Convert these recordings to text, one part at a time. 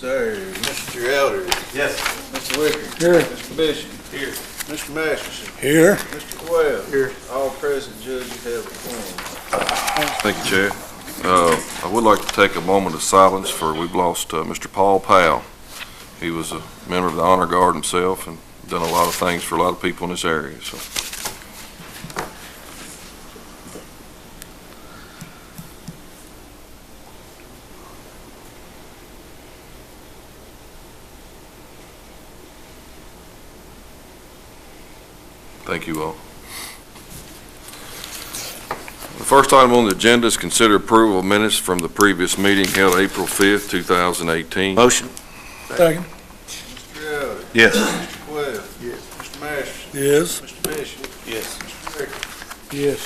sir. Mr. Elder. Yes. Mr. Wicker. Here. Mr. Bishop. Here. Mr. Masterson. Here. Mr. Quayle. Here. All present judges have a quorum. Thank you, Chair. I would like to take a moment of silence for we've lost Mr. Paul Powell. He was a member of the Honor Guard himself and done a lot of things for a lot of people in this area. So, thank you all. The first item on the agenda is consider approval of minutes from the previous meeting held April 5th, 2018. Motion. Second. Mr. Elder. Yes. Mr. Quayle. Yes. Mr. Masterson. Yes. Mr. Bishop. Yes. Mr. Wicker. Yes.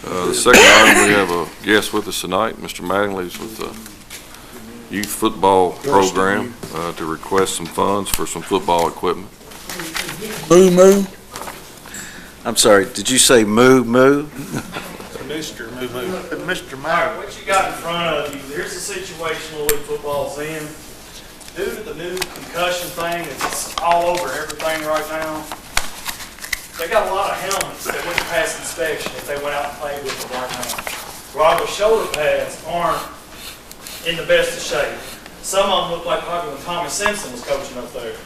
The second item, we have a guest with us tonight. Mr. Mattingly is with the youth football program to request some funds for some football equipment. Moo moo. I'm sorry, did you say moo? Mr. Moo. Mr. All right, what you got in front of you, here's the situation Little League football's in. Due to the new concussion thing, it's all over everything right now. They got a lot of helmets that wouldn't pass inspection if they went out and played with them right now. While the shoulder pads aren't in the best of shape. Some of them look like probably when Tommy Simpson was coaching up there.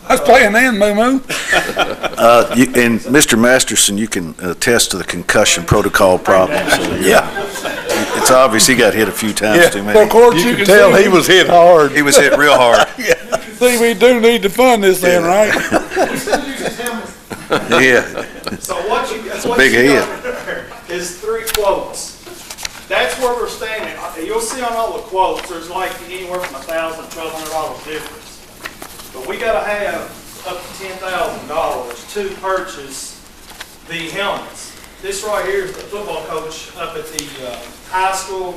I was playing then, moo moo. And Mr. Masterson, you can attest to the concussion protocol problem. So, yeah. It's obvious he got hit a few times too many. Of course, you can tell he was hit hard. He was hit real hard. See, we do need to fund this then, right? Yeah. So what you got big head. there is 3 quotes. That's where we're standing. You'll see on all the quotes, there's like anywhere from $1,000 to $1,200 difference. But we got to have up to $10,000 to purchase the helmets. This right here is the football coach up at the high school.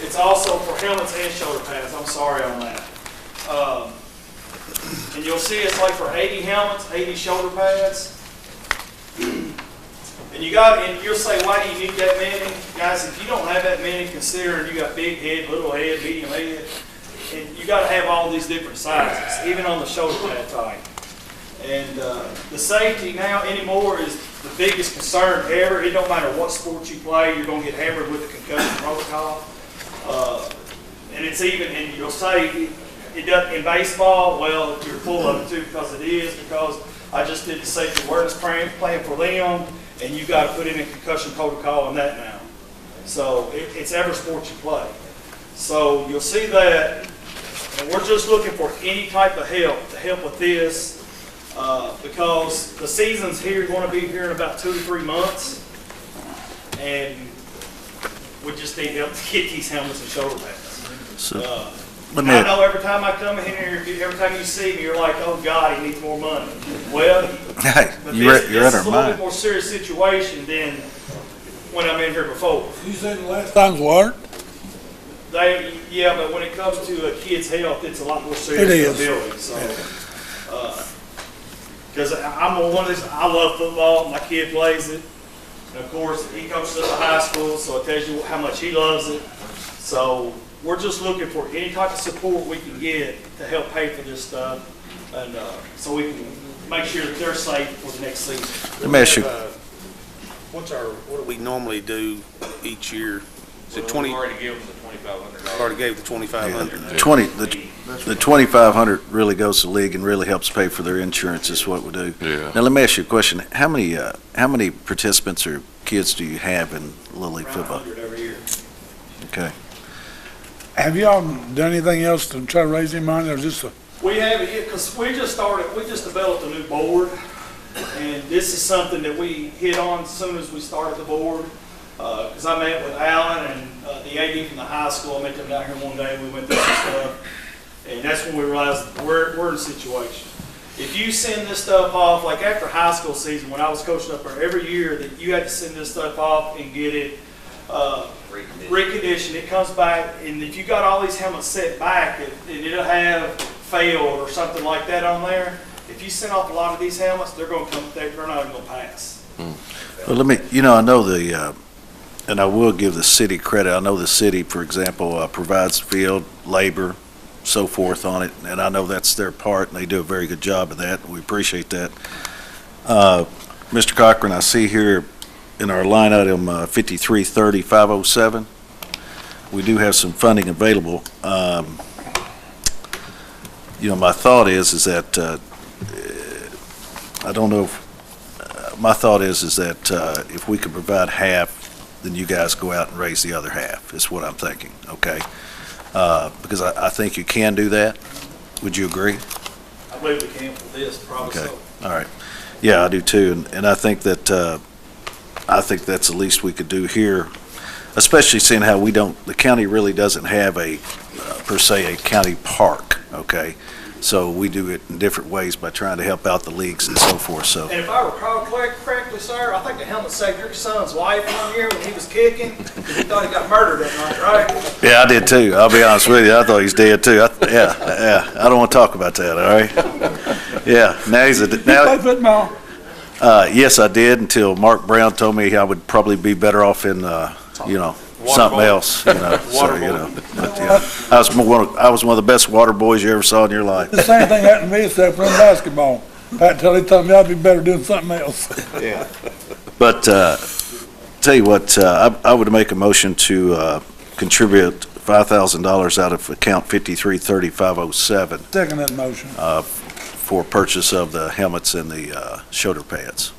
It's also for helmets and shoulder pads. I'm sorry on that. And you'll see it's like for 80 helmets, 80 shoulder pads. And you'll say, why do you need that many? Guys, if you don't have that many, considering you got big head, little head, medium head, and you got to have all these different sizes, even on the shoulder pad type. And the safety now anymore is the biggest concern ever. It don't matter what sport you play, you're going to get hammered with the concussion protocol. And it's even, and you'll say, it doesn't in baseball. Well, you're full of it too because it is, because I just did the safety awareness plan for them, and you got to put in a concussion protocol on that now. So it's every sport you play. So you'll see that, and we're just looking for any type of help to help with this, because the season's here, going to be here in about 2 to 3 months, and we just need help to get these helmets and shoulder pads. So, I know every time I come in here, every time you see me, you're like, oh God, he needs more money. Well, hey, but you're this in is our a little mind. bit more serious situation than when I'm in here before. You said the last time's what? Yeah, but when it comes to a kid's health, it's a lot more serious It than is. a building. So, because I'm one of these, I love football. My kid plays it. And of course, he coaches at the high school, so it tells you how much he loves it. So we're just looking for any type of support we can get to help pay for this stuff, and so we can make sure that they're safe for the next season. Let me ask you, What do we normally do each year? Is it 20? We already gave them the $2,500. Already gave the 2,500. the 2,500 really goes to the league and really helps pay for their insurance is what we do. Yeah. Now, let me ask you a question. How many participants or kids do you have in Little League Around football? 100 every year. Okay. Have y'all done anything else to try to raise any money, or just a? We haven't yet, because we just developed a new board, and this is something that we hit on as soon as we started the board, because I met with Alan and the AD from the high school. I met them down here one day, we went through some stuff, and that's when we realized we're in a situation. If you send this stuff off, like after high school season, when I was coaching up there, every year that you had to send this stuff off and get it reconditioned, it comes back, and if you got all these helmets set back, it'll have failed or something like that on there. If you send off a lot of these helmets, they're not even going to pass. Well, I know and I will give the city credit. I know the city, for example, provides field, labor, so forth on it, and I know that's their part, and they do a very good job of that. We appreciate that. Mr. Cochran, I see here in our line item 5330-507, we do have some funding available. My thought is that I don't know if, my thought is that if we could provide half, then you guys go out and raise the other half, is what I'm thinking, okay? Because I think you can do that. Would you agree? I believe we can for this, probably Okay, so. all right. Yeah, I do too, and I think that, that's the least we could do here, especially seeing how the county really doesn't have per se, a county park, okay? So we do it in different ways by trying to help out the leagues and so forth, so. And if I recall correctly, sir, I think the helmet saved your son's life one year when he was kicking, because he thought he got murdered that night, right? Yeah, I did too. I'll be honest with you. I thought he's dead too. Yeah. I don't want to talk about that, all right? Yeah, now You play football? yes, I did until Mark Brown told me I would probably be better off in, something else, so, But, yeah, I was one of the best water boys you ever saw in your life. The same thing happened to me except playing basketball. Until he told me I'd be better doing something else. Yeah. But, tell you what, I would make a motion to, contribute $5,000 out of account 5330-507, Second that motion. for purchase of the helmets and the, shoulder pads.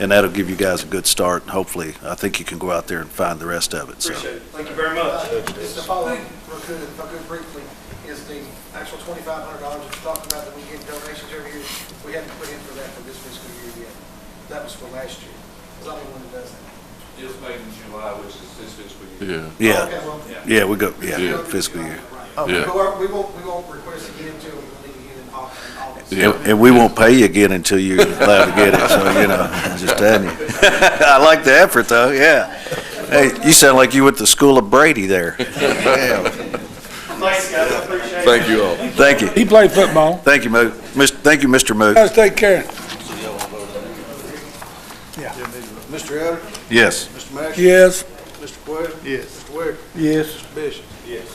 And that'll give you guys a good start, and hopefully, I think you can go out there and find the rest of it, so. Appreciate it. Thank you very much. Just to follow up, if I could briefly, is the actual $2,500 that you're talking about that we get donations every year, we haven't put in for that for this fiscal year yet. That was for last year. Is that the one that does that? Just made in July, which is this fiscal year. Yeah, Okay, well, yeah, we go, Yeah. fiscal year. Okay, Yeah. but we won't request again until we need to get in August. And we won't pay you again until you're allowed to get it, so, I'm just telling you. I like the effort, though, yeah. Hey, you sound like you went to school of Brady there. Yeah. Thanks, guys. I appreciate it. Thank you all. Thank you. He played football. Thank you, Moot. Thank you, Mr. Moot. Guys, take care. Mr. Elder, Yes. Mr. Mash? Yes. Mr. Quayle? Yes. Mr. Wicker? Yes. Mr. Bishop? Yes.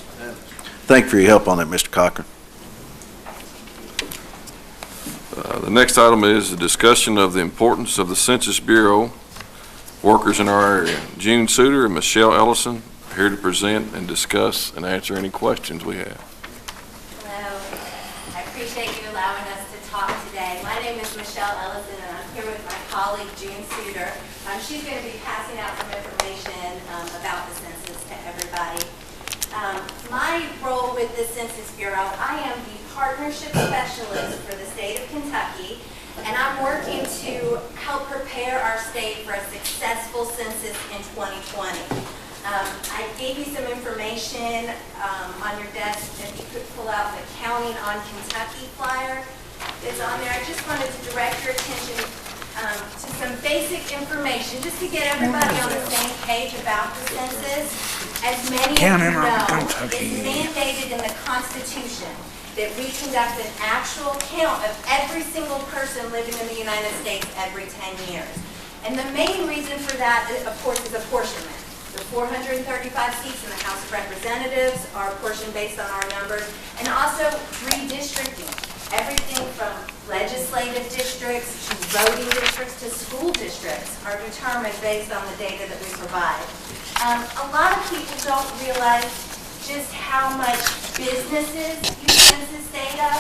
Thank you for your help on that, Mr. Cochran. The next item is a discussion of the importance of the Census Bureau workers in our area. June Suter and Michelle Ellison are here to present and discuss and answer any questions we have. Hello. I appreciate you allowing us to talk today. My name is Michelle Ellison, and I'm here with my colleague, June Suter. She's going to be passing out some information about the census to everybody. My role with the Census Bureau, I am the partnership specialist for the state of Kentucky, and I'm working to help prepare our state for a successful census in 2020. I gave you some information on your desk. If you could pull out the Counting on Kentucky flyer that's on there. I just wanted to direct your attention to some basic information, just to get everybody on the same page about the census. As many of you Counting on know, Kentucky. it's mandated in the Constitution that we conduct an actual count of every single person living in the United States every 10 years. And the main reason for that, of course, is apportionment. The 435 seats in the House of Representatives are apportioned based on our numbers, and also redistricting. Everything from legislative districts to voting districts to school districts are determined based on the data that we provide. A lot of people don't realize just how much businesses use census data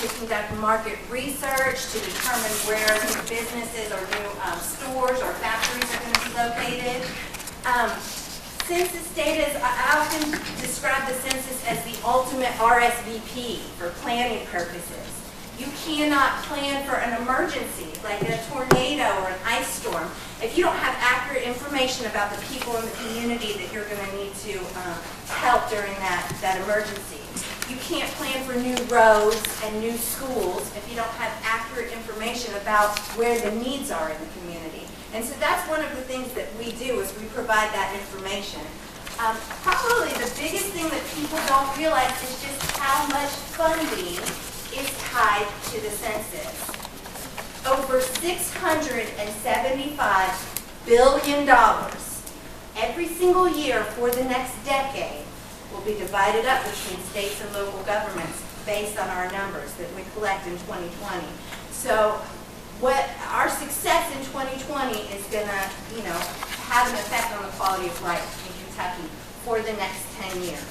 to conduct market research, to determine where new businesses or new stores or factories are going to be located. Census data is, I often describe the census as the ultimate RSVP for planning purposes. You cannot plan for an emergency, like a tornado or an ice storm, if you don't have accurate information about the people in the community that you're going to need to help during that emergency. You can't plan for new roads and new schools if you don't have accurate information about where the needs are in the community. And so that's one of the things that we do, is we provide that information. Probably the biggest thing that people don't realize is just how much funding is tied to the census. Over $675 billion every single year for the next decade will be divided up between states and local governments based on our numbers that we collect in 2020. So what our success in 2020 is going to, have an effect on the quality of life in Kentucky for the next 10 years.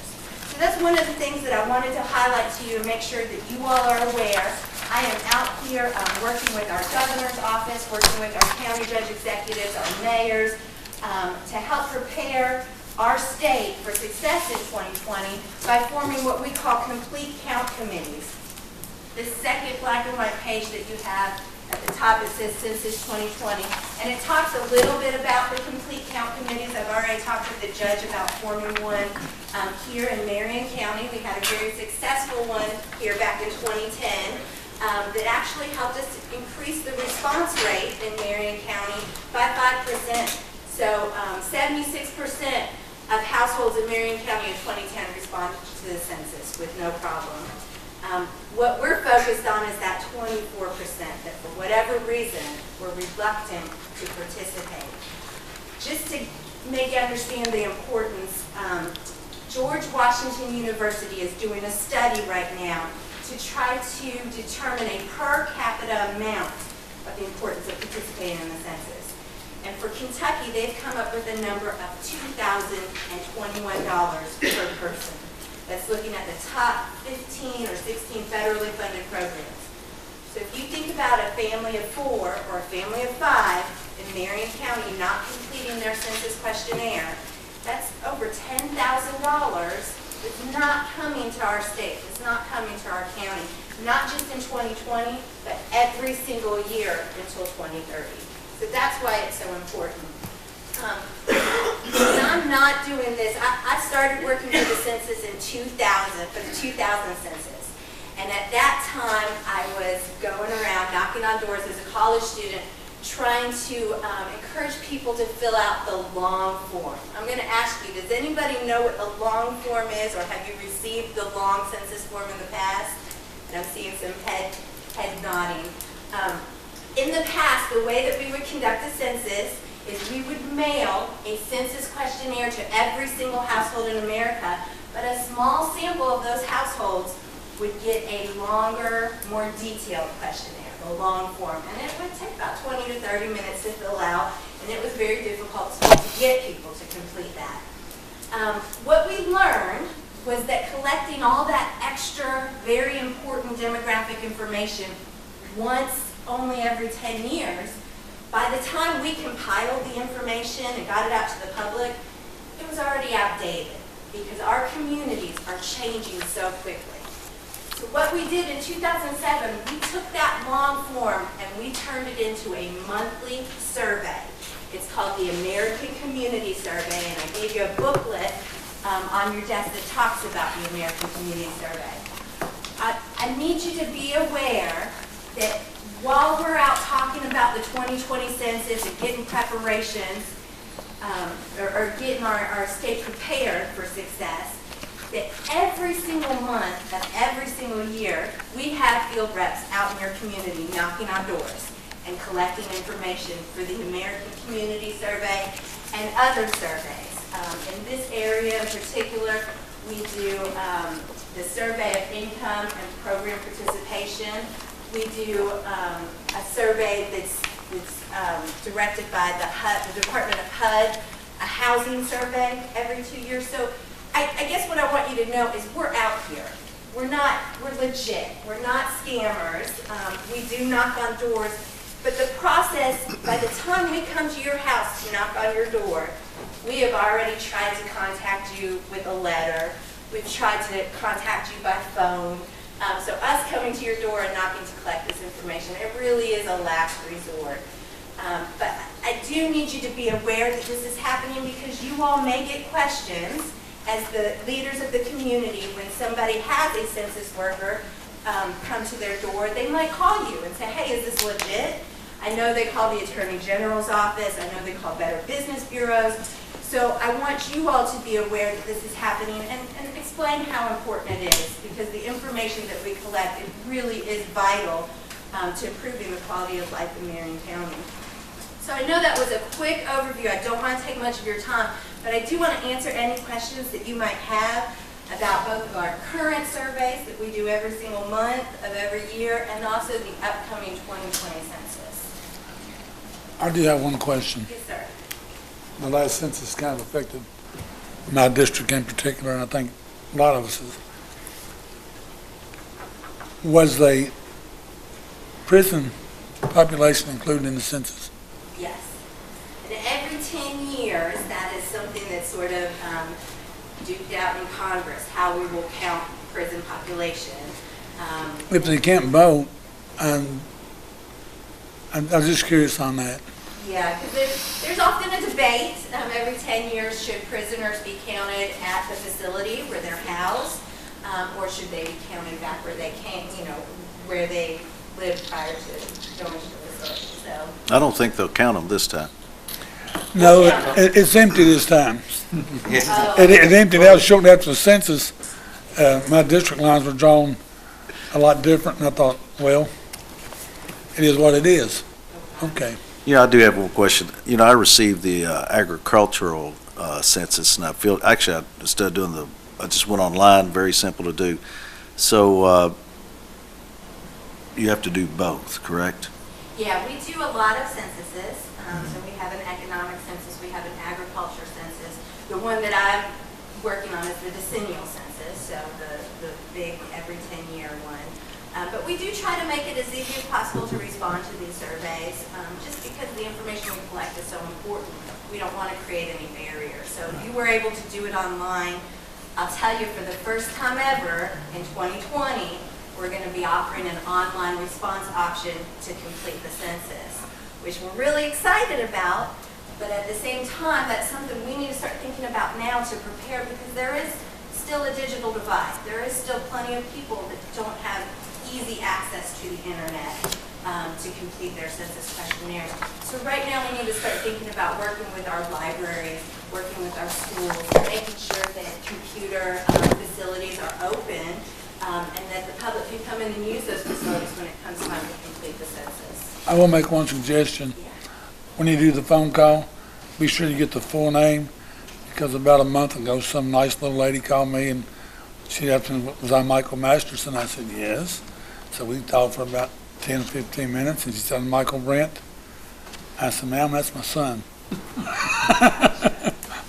So that's one of the things that I wanted to highlight to you and make sure that you all are aware. I am out here working with our governor's office, working with our county judge executives, our mayors, to help prepare our state for success in 2020 by forming what we call complete count committees. The second black and white page that you have at the top, it says Census 2020, and it talks a little bit about the complete count committees. I've already talked with the judge about forming one here in Marion County. We had a very successful one here back in 2010 that actually helped us increase the response rate in Marion County by 5%. So 76% of households in Marion County in 2010 responded to the census with no problem. What we're focused on is that 24% that for whatever reason were reluctant to participate. Just to make you understand the importance, George Washington University is doing a study right now to try to determine a per capita amount of the importance of participating in the census. And for Kentucky, they've come up with a number of $2,021 per person. That's looking at the top 15 or 16 federally funded programs. So if you think about a family of 4 or a family of 5 in Marion County not completing their census questionnaire, that's over $10,000 that's not coming to our state, it's not coming to our county, not just in 2020, but every single year until 2030. So that's why it's so important. When I'm not doing this, I started working for the census in 2000, for the 2000 census. And at that time, I was going around knocking on doors as a college student, trying to encourage people to fill out the long form. I'm going to ask you, does anybody know what the long form is, or have you received the long census form in the past? And I'm seeing some head nodding. In the past, the way that we would conduct a census is we would mail a census questionnaire to every single household in America, but a small sample of those households would get a longer, more detailed questionnaire, the long form. And it would take about 20 to 30 minutes to fill out, and it was very difficult to get people to complete that. What we learned was that collecting all that extra, very important demographic information once only every 10 years, by the time we compiled the information and got it out to the public, it was already outdated because our communities are changing so quickly. So what we did in 2007, we took that long form and we turned it into a monthly survey. It's called the American Community Survey, and I gave you a booklet on your desk that talks about the American Community Survey. I need you to be aware that while we're out talking about the 2020 census and getting preparations, or getting our state prepared for success, that every single month of every single year, we have field reps out in your community knocking on doors and collecting information for the American Community Survey and other surveys. In this area in particular, we do the survey of income and program participation. We do a survey that's directed by the Department of HUD, a housing survey every 2 years. So I guess what I want you to know is we're out here. We're legit. We're not scammers. We do knock on doors. But the process, by the time we come to your house to knock on your door, we have already tried to contact you with a letter. We've tried to contact you by phone. So us coming to your door and knocking to collect this information, it really is a last resort. But I do need you to be aware that this is happening because you all may get questions as the leaders of the community when somebody has a census worker come to their door. They might call you and say, hey, is this legit? I know they call the Attorney General's office. I know they call Better Business Bureaus. So I want you all to be aware that this is happening and explain how important it is, because the information that we collect, it really is vital to improving the quality of life in Marion County. So I know that was a quick overview. I don't want to take much of your time, But I do want to answer any questions that you might have about both of our current surveys that we do every single month of every year, and also the upcoming 2020 census. I do have one question. Yes, sir. The last census kind of affected my district in particular, and I think a lot of us is. Was the prison population included in the census? Yes. And every 10 years, that is something that's sort of duked out in Congress, how we will count prison population. If they can't vote, I'm just curious on that. Yeah, because there's often a debate every 10 years, should prisoners be counted at the facility where they're housed, or should they be counted back where they came, where they lived prior to going to the facility. So, I don't think they'll count them this time. No, it's empty this time. oh, It emptied out shortly after the census. My district lines were drawn a lot different, and I thought, well, it is what it is. Okay. Yeah, I do have one question. I received the agricultural census, and actually, instead of doing I just went online, very simple to do. So you have to do both, correct? yeah, we do a lot of censuses. So we have an economic census, we have an agriculture census. The one that I'm working on is the decennial census, so the big every 10-year one. But we do try to make it as easy as possible to respond to these surveys, just because the information we collect is so important. We don't want to create any barriers. So if you were able to do it online, I'll tell you, for the first time ever in 2020, we're going to be offering an online response option to complete the census, which we're really excited about. But at the same time, that's something we need to start thinking about now to prepare, because there is still a digital divide. There is still plenty of people that don't have easy access to the internet to complete their census questionnaires. So right now we need to start thinking about working with our libraries, working with our schools, making sure that computer facilities are open, and that the public can come in and use those facilities when it comes time to complete the census. I will make one suggestion. Yeah. When you do the phone call, be sure you get the full name, because about a month ago, some nice little lady called me, and she asked me, was I Michael Masterson? I said, yes. So we talked for about 10 or 15 minutes, and she said, Michael Brent. I said, ma'am, that's my son.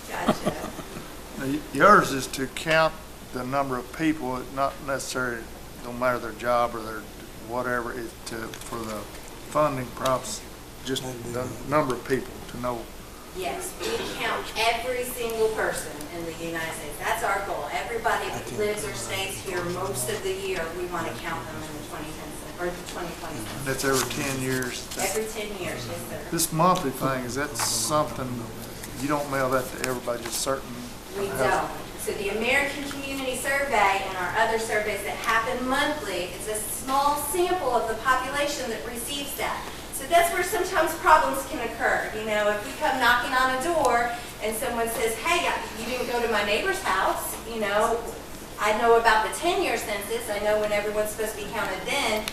Gotcha. Yours is to count the number of people, not necessarily, no matter their job or their whatever, is for the funding props, just the number of people to know. Yes, we count every single person in the United States. That's our goal. Everybody that lives or stays here most of the year, we want to count them in the 2010 or the 2020 census. That's every 10 years. Every 10 years, yes, sir. This monthly thing, is that something, you don't mail that to everybody, just certain? We don't. So the American Community Survey and our other surveys that happen monthly is a small sample of the population that receives that. So that's where sometimes problems can occur. If we come knocking on a door and someone says, hey, you didn't go to my neighbor's house, I know about the 10-year census, I know when everyone's supposed to be counted then,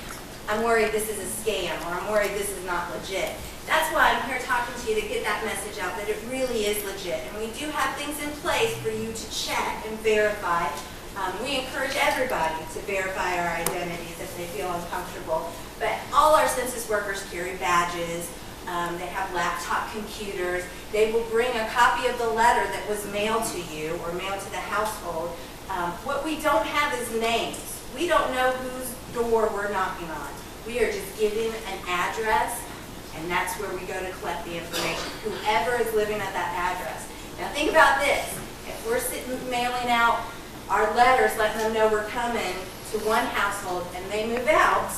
I'm worried this is a scam, or I'm worried this is not legit. That's why I'm here talking to you, to get that message out that it really is legit. And we do have things in place for you to check and verify. We encourage everybody to verify our identities if they feel uncomfortable. But all our census workers carry badges. They have laptop computers. They will bring a copy of the letter that was mailed to you or mailed to the household. What we don't have is names. We don't know whose door we're knocking on. We are just giving an address, and that's where we go to collect the information, whoever is living at that address. Now think about this. If we're sitting mailing out our letters letting them know we're coming to one household and they move out,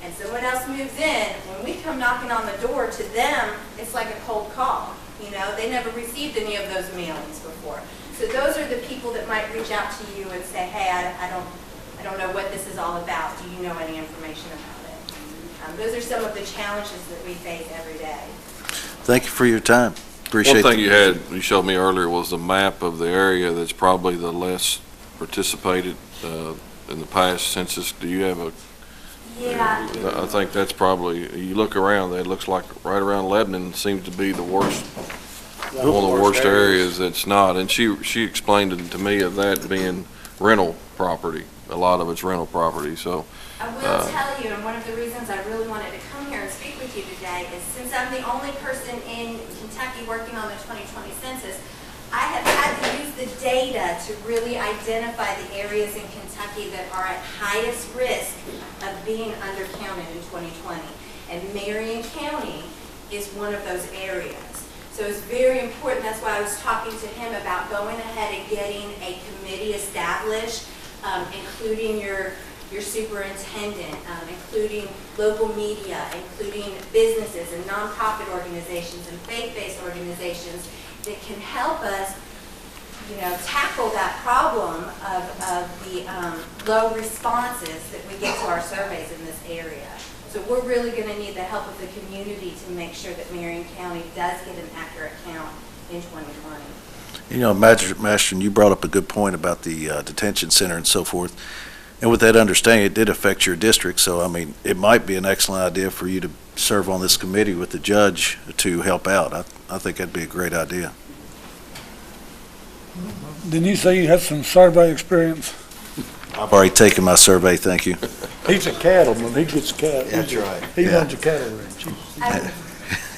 and someone else moves in, when we come knocking on the door to them, it's like a cold call. They never received any of those mailings before. So those are the people that might reach out to you and say, hey, I don't know what this is all about. Do you know any information about it? Those are some of the challenges that we face every day. Thank you for your time. Appreciate it. One thing you showed me earlier was a map of the area that's probably the less participated in the past census. Do you have a? Yeah. I think that's probably, you look around, it looks like right around Lebanon seems to be the worst one of the worst areas that's not. And she explained it to me of that being rental property. A lot of it's rental property, so. I will tell you, and one of the reasons I really wanted to come here and speak with you today is since I'm the only person in Kentucky working on the 2020 census, I have had to use the data to really identify the areas in Kentucky that are at highest risk of being undercounted in 2020. And Marion County is one of those areas. So it's very important, that's why I was talking to him about going ahead and getting a committee established, including your superintendent, including local media, including businesses and nonprofit organizations and faith-based organizations that can help us, tackle that problem of the low responses that we get to our surveys in this area. So we're really going to need the help of the community to make sure that Marion County does get an accurate count in 2020. Master, you brought up a good point about the detention center and so forth. And with that understanding, it did affect your district, so I mean, it might be an excellent idea for you to serve on this committee with the judge to help out. I think that'd be a great idea. Didn't you say you had some survey experience? I've already taken my survey, thank you. He's a cattleman, he gets cattle. That's right. He Yeah. runs a cattle ranch.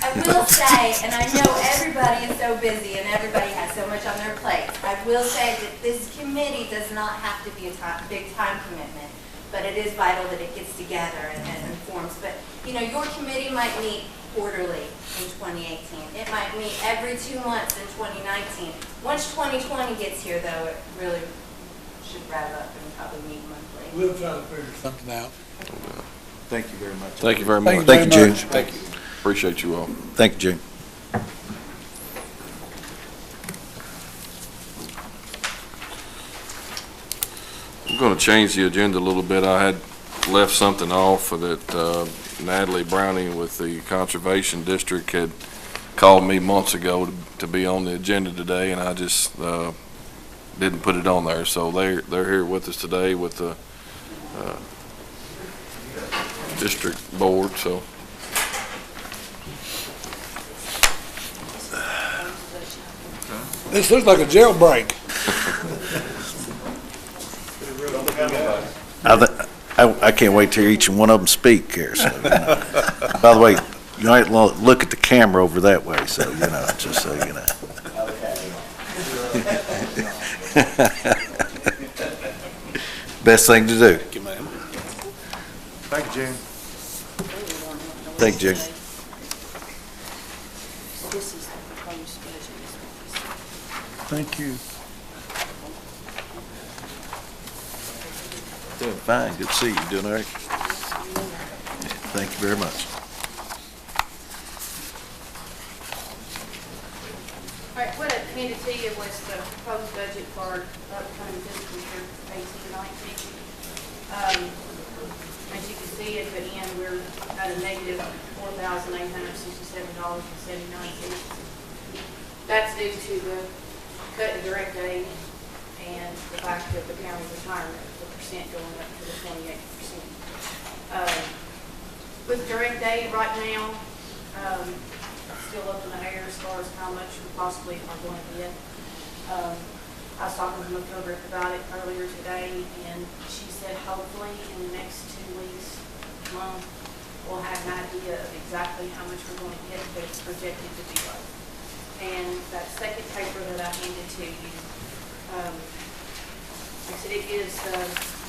I will say, and I know everybody is so busy and everybody has so much on their plate, I will say that this committee does not have to be a big time commitment, but it is vital that it gets together and informs. But, your committee might meet quarterly in 2018. It might meet every 2 months in 2019. Once 2020 gets here, though, it really should wrap up and probably meet monthly. We'll try to figure something out. Thank you very much. Thank you very much. Thank you, June. Thank you. Appreciate you all. Thank you, June. I'm going to change the agenda a little bit. I had left something off that Natalie Browning with the Conservation District had called me months ago to be on the agenda today, and I just didn't put it on there. So they're here with us today with the district board. So. This looks like a jailbreak. I can't wait to hear each one of them speak here. So, By the way, you might look at the camera over that way, so, just so you know. Best thing to do. Thank you, ma'am. Thank you, June. Thank you, June. This is the proposed budget. Thank you. Doing fine. Good to see you. Doing all right? Thank you very much. All right, what I handed to you was the proposed budget for upcoming fiscal year 18-19. As you can see at the end, we're at a negative $4,867.79. That's due to the cut in direct aid and the fact that the county retirement, the percent going up to the 28%. With direct aid right now, still up in the air as far as how much we possibly are going to get. I was talking to Ms. Kilbrick about it earlier today, and she said hopefully in the next 2 weeks, month, we'll have an idea of exactly how much we're going to get, but it's projected to be low. And that second paper that I handed to you, like I said, it gives the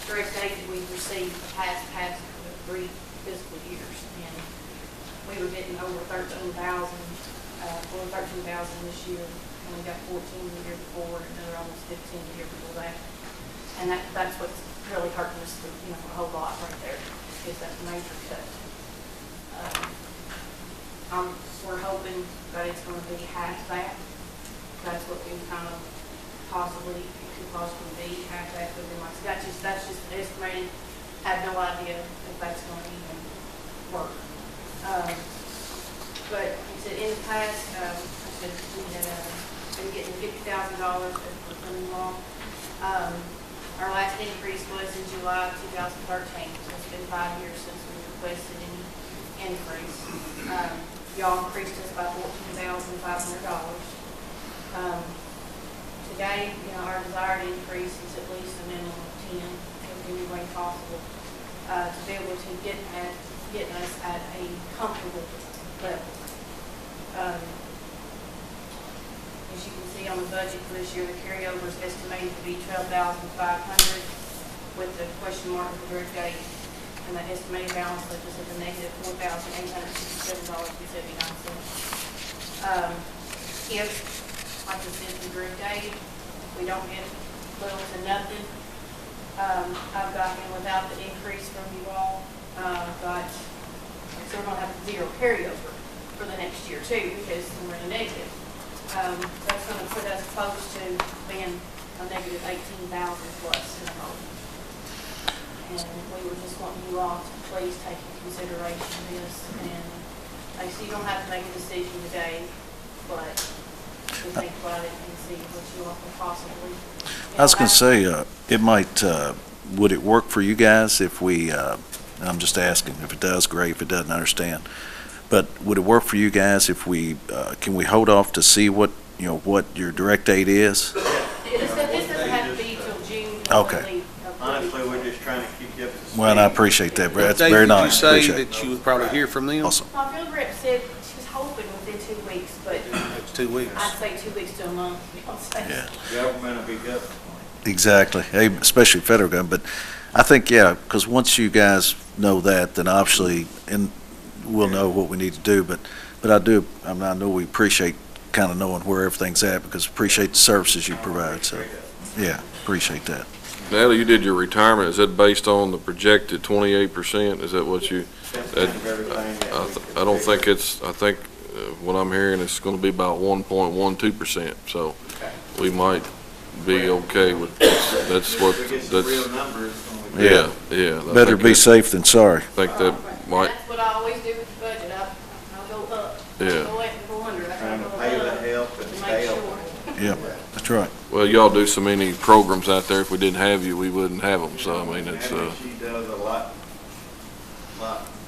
direct aid that we've received the past 3 fiscal years, and we were getting over 13,000 this year, and we got 14 the year before, and another almost 15 the year before that. And that's what's really hurting us, a whole lot right there, is that major cut. We're hoping that it's going to be half that. That's what we kind of could possibly be, half that, but then that's just estimated. Have no idea if that's going to even work. But like I said, in the past, I said we had been getting $50,000 as we're coming along. Our last increase was in July of 2013, so it's been 5 years since we requested any increase. Y'all increased us by $14,500. Today, our desired increase is at least a minimum of 10, in any way possible, to be able to get us at a comfortable level. As you can see on the budget for this year, the carryover is estimated to be $12,500 with the question mark at the direct date, and the estimated balance left us at the negative $4,867.79. If, like I said, the direct date, we don't get little to nothing, I've got, without the increase from you all, so we're going to have zero carryover for the next year too, because we're in a negative. That's going to put us close to being a negative 18,000 plus in the hole. And we were just wanting you all to please take into consideration this. And like I see, you don't have to make a decision today, but to think about it and see what you all can possibly. I was going to say, it might, would it work for you guys if we, I'm just asking, if it does, great, if it doesn't, understand. But would it work for you guys if we, can we hold off to see what, what your direct date is? This doesn't have to be till June. Okay. Honestly, we're just trying to keep you up to speed. Well, and I appreciate that, Brad. That's Dave, very did you nice. say Appreciate it. that you would probably hear from them? Awesome. My field rep said she was hoping within 2 weeks, but It's 2 weeks. I'd say 2 weeks to a month. Yeah. Government will be good. Exactly, hey, especially federal government. But I think, yeah, because once you guys know that, then obviously, and we'll know what we need to do. But I know we appreciate kind of knowing where everything's at, because appreciate the services you provide. So, yeah, appreciate that. Natalie, you did your retirement. Is that based on the projected 28%? Is that what you? I don't think it's. I think what I'm hearing is going to be about 1.12%. So we might be okay with this. That's what. Real numbers. Yeah. Better be safe than sorry. I think that might. That's what I always do with the budget. I'll go up. Yeah. I'll go up and go under. Trying to pay the help and To stay make open. sure. Yeah, that's right. Well, y'all do so many programs out there. If we didn't have you, we wouldn't have them. So I mean, it's And she does a lot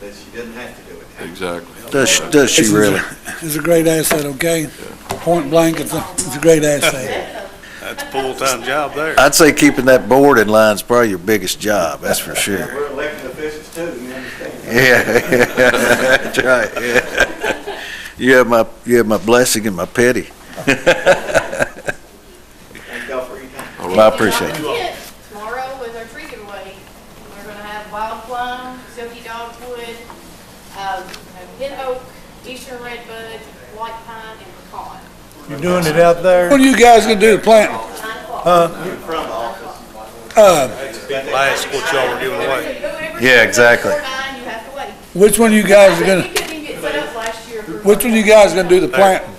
that she doesn't have to do it. exactly. Does she really? It's a great asset, okay? Point blank, it's a great asset. That's a full-time job there. I'd say keeping that board in line is probably your biggest job. That's for sure. We're elected officials too, you understand? Yeah, that's right. Yeah. You have my blessing and my pity. Thank y'all for your time. All I right. appreciate it. Tomorrow is our tree giveaway. We're gonna have wild plum, silky dogwood, pin oak, eastern redbud, white pine, and pecan. You're doing it out there? When are you guys gonna do the planting? 9 o'clock. From the office. Last what y'all were giving away. Whoever Yeah, exactly. before 9, you have to wait. Which one of you guys are We gonna, couldn't even get set up last year. which one of you guys are gonna do the planting?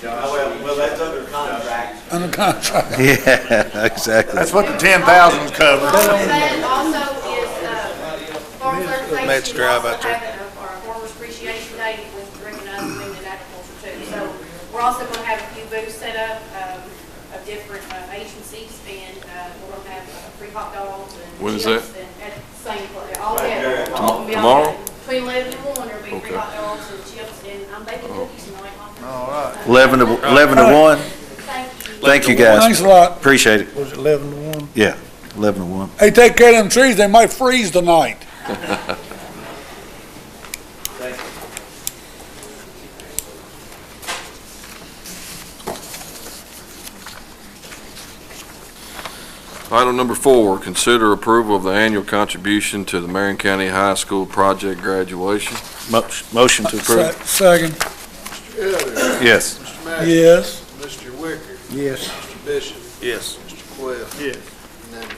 Well, that's under contract. Under contract? Yeah, exactly. That's what the 10,000's covered. That also is, Farm Service Matt's Agency drive also out there. having our Farmers Appreciation Day with bringing us women in agriculture too. So we're also gonna have a few booths set up, of different, agencies, and, we're gonna have free hot dogs and When is chips and at the same place, all together. Tomorrow? Between 11 and 1, there'll be free Okay. hot dogs and chips, and I'm baking cookies tonight. All right. 11 to 1. Thank you. Thank you, guys. Thanks a lot. Appreciate it. Was it 11 to 1? Yeah, 11 to 1. Hey, take care of them trees, they might freeze tonight. Item number 4, consider approval of the annual contribution to the Marion County High School project graduation. Motion to approve. Second, Yes. yes. Mr. Wicker. Yes. Mr. Bishop. Yes. Mr. Quayle. Yes. Unanimous.